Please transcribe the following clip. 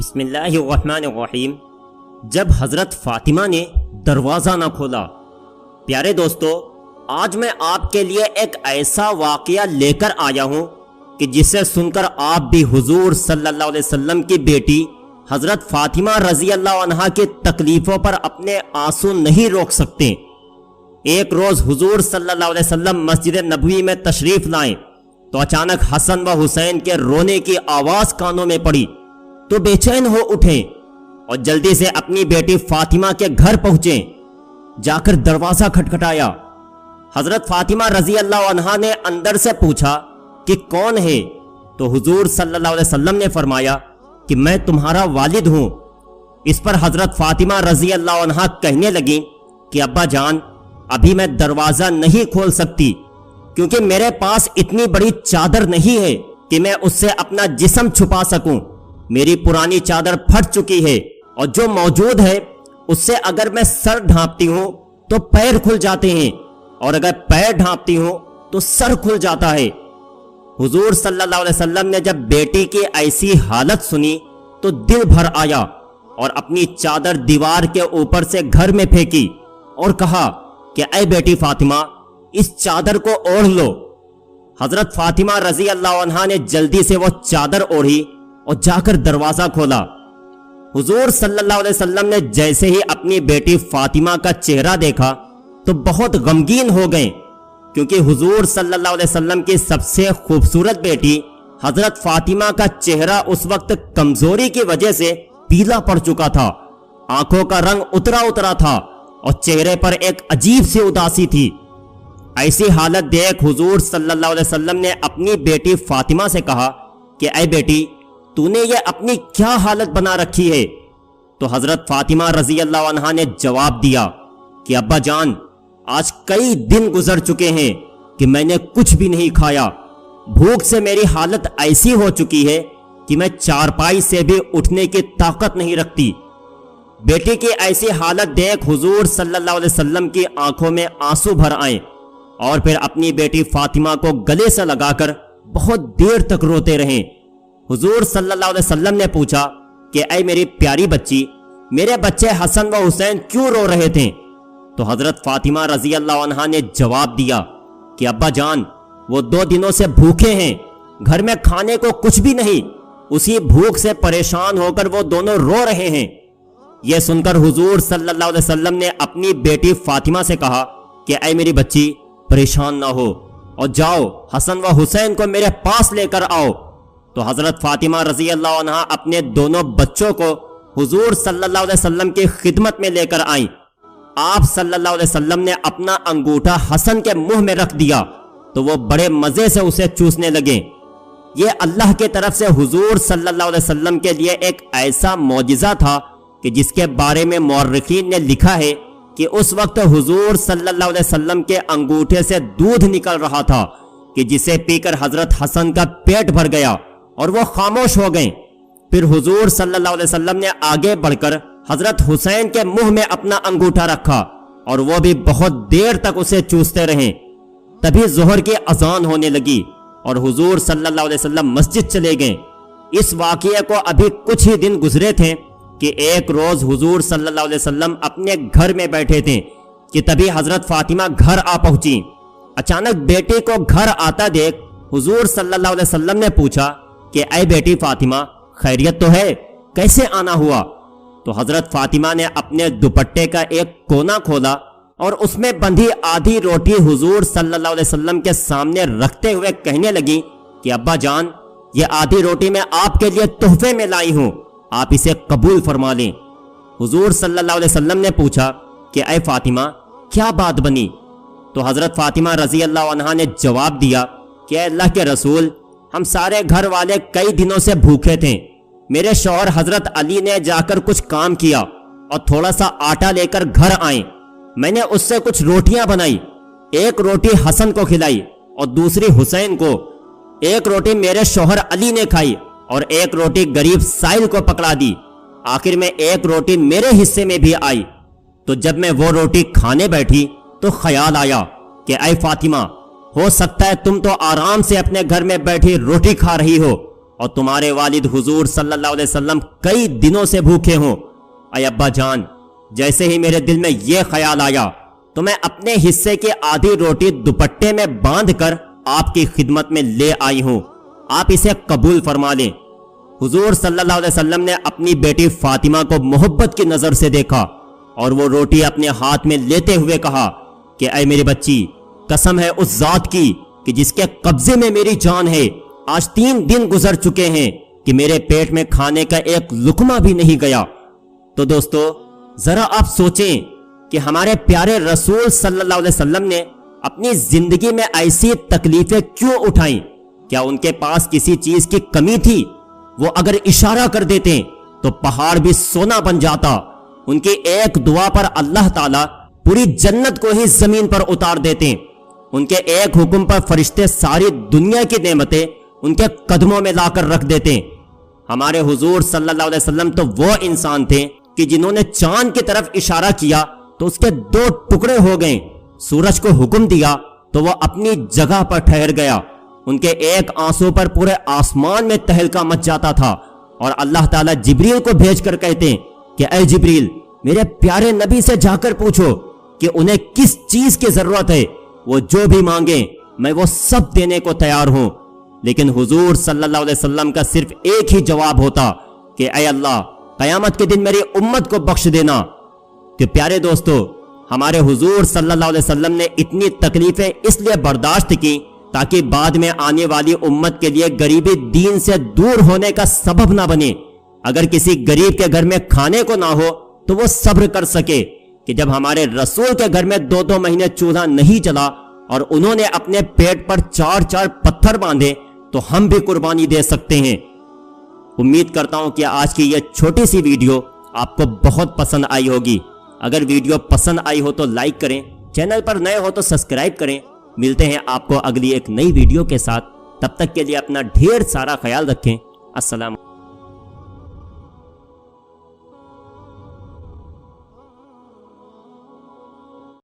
بسم اللہ الرحمن الرحیم۔ جب حضرت فاطمہ نے دروازہ نہ کھولا۔ پیارے دوستو، آج میں آپ کے لیے ایک ایسا واقعہ لے کر آیا ہوں کہ جسے سن کر آپ بھی حضور صلی اللہ علیہ وسلم کی بیٹی حضرت فاطمہ رضی اللہ عنہا کی تکلیفوں پر اپنے آنسو نہیں روک سکتے۔ ایک روز حضور صلی اللہ علیہ وسلم مسجد نبوی میں تشریف لائیں تو اچانک حسن و حسین کے رونے کی آواز کانوں میں پڑی تو بے چین ہو اٹھے اور جلدی سے اپنی بیٹی فاطمہ کے گھر پہنچے۔ جا کر دروازہ کھٹکھٹایا۔ حضرت فاطمہ رضی اللہ عنہا نے اندر سے پوچھا کہ کون ہے؟ تو حضور صلی اللہ علیہ وسلم نے فرمایا کہ میں تمہارا والد ہوں۔ اس پر حضرت فاطمہ رضی اللہ عنہا کہنے لگیں کہ ابا جان، ابھی میں دروازہ نہیں کھول سکتی کیونکہ میرے پاس اتنی بڑی چادر نہیں ہے کہ میں اس سے اپنا جسم چھپا سکوں۔ میری پرانی چادر پھٹ چکی ہے اور جو موجود ہے اس سے اگر میں سر ڈھانپتی ہوں تو پیر کھل جاتے ہیں اور اگر پیر ڈھانپتی ہوں تو سر کھل جاتا ہے۔ حضور صلی اللہ علیہ وسلم نے جب بیٹی کی ایسی حالت سنی تو دل بھر آیا اور اپنی چادر دیوار کے اوپر سے گھر میں پھینکی اور کہا کہ اے بیٹی فاطمہ، اس چادر کو اوڑھ لو۔ حضرت فاطمہ رضی اللہ عنہا نے جلدی سے وہ چادر اوڑھی اور جا کر دروازہ کھولا۔ حضور صلی اللہ علیہ وسلم نے جیسے ہی اپنی بیٹی فاطمہ کا چہرہ دیکھا تو بہت غمگین ہو گئے، کیونکہ حضور صلی اللہ علیہ وسلم کی سب سے خوبصورت بیٹی حضرت فاطمہ کا چہرہ اس وقت کمزوری کی وجہ سے پیلا پڑ چکا تھا، آنکھوں کا رنگ اترا تھا اور چہرے پر ایک عجیب سی اداسی تھی۔ ایسی حالت دیکھ حضور صلی اللہ علیہ وسلم نے اپنی بیٹی فاطمہ سے کہا کہ اے بیٹی، تو نے یہ اپنی کیا حالت بنا رکھی ہے؟ تو حضرت فاطمہ رضی اللہ عنہا نے جواب دیا کہ ابا جان، آج کئی دن گزر چکے ہیں کہ میں نے کچھ بھی نہیں کھایا۔ بھوک سے میری حالت ایسی ہو چکی ہے کہ میں چارپائی سے بھی اٹھنے کی طاقت نہیں رکھتی۔ بیٹی کی ایسی حالت دیکھ حضور صلی اللہ علیہ وسلم کی آنکھوں میں آنسو بھر آئے اور پھر اپنی بیٹی فاطمہ کو گلے سے لگا کر بہت دیر تک روتے رہے۔ حضور صلی اللہ علیہ وسلم نے پوچھا کہ اے میری پیاری بچی، میرے بچے حسن و حسین کیوں رو رہے تھے؟ تو حضرت فاطمہ رضی اللہ عنہا نے جواب دیا کہ ابا جان، وہ 2 دنوں سے بھوکے ہیں، گھر میں کھانے کو کچھ بھی نہیں، اسی بھوک سے پریشان ہو کر وہ دونوں رو رہے ہیں۔ یہ سن کر حضور صلی اللہ علیہ وسلم نے اپنی بیٹی فاطمہ سے کہا کہ اے میری بچی، پریشان نہ ہو اور جاؤ حسن و حسین کو میرے پاس لے کر آؤ۔ تو حضرت فاطمہ رضی اللہ عنہا اپنے دونوں بچوں کو حضور صلی اللہ علیہ وسلم کی خدمت میں لے کر آئیں۔ آپ صلی اللہ علیہ وسلم نے اپنا انگوٹھا حسن کے منہ میں رکھ دیا تو وہ بڑے مزے سے اسے چوسنے لگے۔ یہ اللہ کی طرف سے حضور صلی اللہ علیہ وسلم کے لیے ایک ایسا معجزہ تھا کہ جس کے بارے میں مورخین نے لکھا ہے کہ اس وقت حضور صلی اللہ علیہ وسلم کے انگوٹھے سے دودھ نکل رہا تھا کہ جسے پی کر حضرت حسن کا پیٹ بھر گیا اور وہ خاموش ہو گئے۔ پھر حضور صلی اللہ علیہ وسلم نے آگے بڑھ کر حضرت حسین کے منہ میں اپنا انگوٹھا رکھا اور وہ بھی بہت دیر تک اسے چوستے رہے۔ تبھی ظہر کی اذان ہونے لگی اور حضور صلی اللہ علیہ وسلم مسجد چلے گئے۔ اس واقعے کو ابھی کچھ ہی دن گزرے تھے کہ ایک روز حضور صلی اللہ علیہ وسلم اپنے گھر میں بیٹھے تھے کہ تبھی حضرت فاطمہ گھر آ پہنچی۔ اچانک بیٹے کو گھر آتا دیکھ حضور صلی اللہ علیہ وسلم نے پوچھا کہ اے بیٹی فاطمہ، خیریت تو ہے؟ کیسے آنا ہوا؟ تو حضرت فاطمہ نے اپنے دوپٹے کا ایک کونا کھولا اور اس میں بندھی آدھی روٹی حضور صلی اللہ علیہ وسلم کے سامنے رکھتے ہوئے کہنے لگی کہ ابا جان، یہ آدھی روٹی میں آپ کے لیے تحفے میں لائی ہوں، آپ اسے قبول فرما لیں۔ حضور صلی اللہ علیہ وسلم نے پوچھا کہ اے فاطمہ، کیا بات بنی؟ تو حضرت فاطمہ رضی اللہ عنہا نے جواب دیا کہ اے اللہ کے رسول، ہم سارے گھر والے کئی دنوں سے بھوکے تھے۔ میرے شوہر حضرت علی نے جا کر کچھ کام کیا اور تھوڑا سا آٹا لے کر گھر آئے۔ میں نے اس سے کچھ روٹیاں بنائی، ایک روٹی حسن کو کھلائی اور دوسری حسین کو، ایک روٹی میرے شوہر علی نے کھائی اور ایک روٹی غریب سائل کو پکڑا دی، آخر میں ایک روٹی میرے حصے میں بھی آئی۔ تو جب میں وہ روٹی کھانے بیٹھی تو خیال آیا کہ اے فاطمہ، ہو سکتا ہے تم تو آرام سے اپنے گھر میں بیٹھی روٹی کھا رہی ہو اور تمہارے والد حضور صلی اللہ علیہ وسلم کئی دنوں سے بھوکے ہوں۔ اے ابا جان، جیسے ہی میرے دل میں یہ خیال آیا تو میں اپنے حصے کی آدھی روٹی دوپٹے میں باندھ کر آپ کی خدمت میں لے آئی ہوں، آپ اسے قبول فرما لیں۔ حضور صلی اللہ علیہ وسلم نے اپنی بیٹی فاطمہ کو محبت کی نظر سے دیکھا اور وہ روٹی اپنے ہاتھ میں لیتے ہوئے کہا کہ اے میری بچی، قسم ہے اس ذات کی کہ جس کے قبضے میں میری جان ہے، آج 3 دن گزر چکے ہیں کہ میرے پیٹ میں کھانے کا ایک لقمہ بھی نہیں گیا۔ تو دوستو، ذرا آپ سوچیں کہ ہمارے پیارے رسول صلی اللہ علیہ وسلم نے اپنی زندگی میں ایسی تکلیفیں کیوں اٹھائیں؟ کیا ان کے پاس کسی چیز کی کمی تھی؟ وہ اگر اشارہ کر دیتے تو پہاڑ بھی سونا بن جاتا۔ ان کی ایک دعا پر اللہ تعالیٰ پوری جنت کو ہی زمین پر اتار دیتے۔ ان کے ایک حکم پر فرشتے ساری دنیا کی نعمتیں ان کے قدموں میں لا کر رکھ دیتے۔ ہمارے حضور صلی اللہ علیہ وسلم تو وہ انسان تھے کہ جنہوں نے چاند کی طرف اشارہ کیا تو اس کے 2 ٹکڑے ہو گئے، سورج کو حکم دیا تو وہ اپنی جگہ پر ٹھہر گیا، ان کے ایک آنسو پر پورے آسمان میں تہلکا مچ جاتا تھا، اور اللہ تعالیٰ جبریل کو بھیج کر کہتے کہ اے جبریل، میرے پیارے نبی سے جا کر پوچھو کہ انہیں کس چیز کی ضرورت ہے، وہ جو بھی مانگیں میں وہ سب دینے کو تیار ہوں۔ لیکن حضور صلی اللہ علیہ وسلم کا صرف ایک ہی جواب ہوتا کہ اے اللہ، قیامت کے دن میری امت کو بخش دینا۔ کہ پیارے دوستو، ہمارے حضور صلی اللہ علیہ وسلم نے اتنی تکلیفیں اس لیے برداشت کی تاکہ بعد میں آنے والی امت کے لیے غریبی دین سے دور ہونے کا سبب نہ بنے۔ اگر کسی غریب کے گھر میں کھانے کو نہ ہو تو وہ صبر کر سکے کہ جب ہمارے رسول کے گھر میں 2 مہینے چولہا نہیں چلا اور انہوں نے اپنے پیٹ پر 4 پتھر باندھے تو ہم بھی قربانی دے سکتے ہیں۔ امید کرتا ہوں کہ آج کی یہ چھوٹی سی ویڈیو آپ کو بہت پسند آئی ہوگی۔ اگر ویڈیو پسند آئی ہو تو لائک کریں، چینل پر نئے ہو تو سبسکرائب کریں۔ ملتے ہیں آپ کو اگلی ایک نئی ویڈیو کے ساتھ، تب تک کے لیے اپنا ڈھیر سارا خیال رکھیں۔ السلام